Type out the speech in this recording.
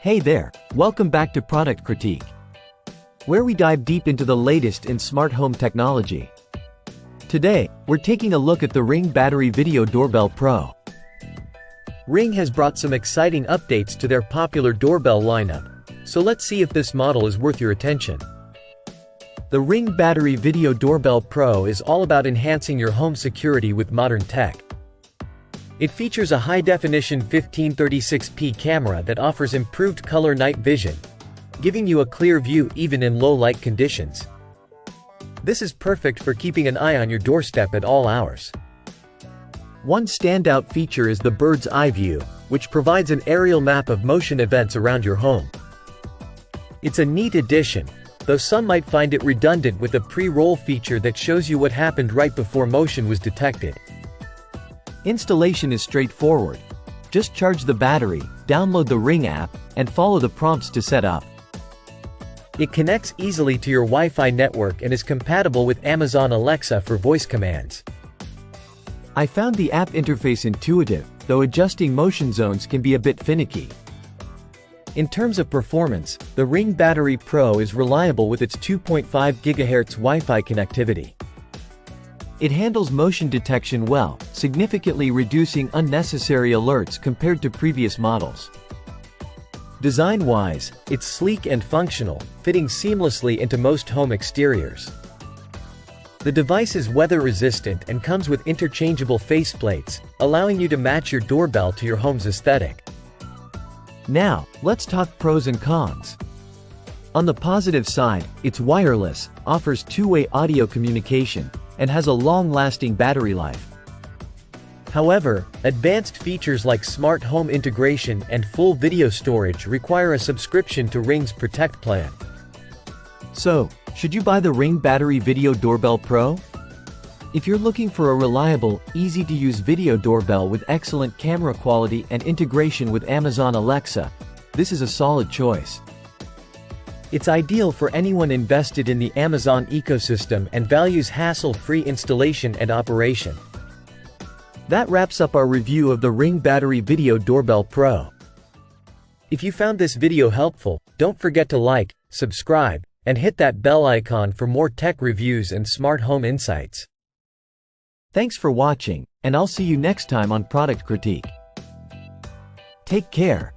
Hey there, welcome back to Product Critique, where we dive deep into the latest in smart home technology. Today, we're taking a look at the Ring Battery Video Doorbell Pro. Ring has brought some exciting updates to their popular doorbell lineup, so let's see if this model is worth your attention. The Ring Battery Video Doorbell Pro is all about enhancing your home security with modern tech. It features a high-definition 1536p camera that offers improved color night vision, giving you a clear view even in low-light conditions. This is perfect for keeping an eye on your doorstep at all hours. One standout feature is the bird's eye view, which provides an aerial map of motion events around your home. It's a neat addition, though some might find it redundant with a pre-roll feature that shows you what happened right before motion was detected. Installation is straightforward. Just charge the battery, download the Ring app, and follow the prompts to set up. It connects easily to your Wi-Fi network and is compatible with Amazon Alexa for voice commands. I found the app interface intuitive, though adjusting motion zones can be a bit finicky. In terms of performance, the Ring Battery Pro is reliable with its 2.5 GHz Wi-Fi connectivity. It handles motion detection well, significantly reducing unnecessary alerts compared to previous models. Design-wise, it's sleek and functional, fitting seamlessly into most home exteriors. The device is weather-resistant and comes with interchangeable faceplates, allowing you to match your doorbell to your home's aesthetic. Now, let's talk pros and cons. On the positive side, it's wireless, offers two-way audio communication, and has a long-lasting battery life. However, advanced features like smart home integration and full video storage require a subscription to Ring's Protect plan. So, should you buy the Ring Battery Video Doorbell Pro? If you're looking for a reliable, easy-to-use video doorbell with excellent camera quality and integration with Amazon Alexa, this is a solid choice. It's ideal for anyone invested in the Amazon ecosystem and values hassle-free installation and operation. That wraps up our review of the Ring Battery Video Doorbell Pro. If you found this video helpful, don't forget to like, subscribe, and hit that bell icon for more tech reviews and smart home insights. Thanks for watching, and I'll see you next time on Product Critique. Take care.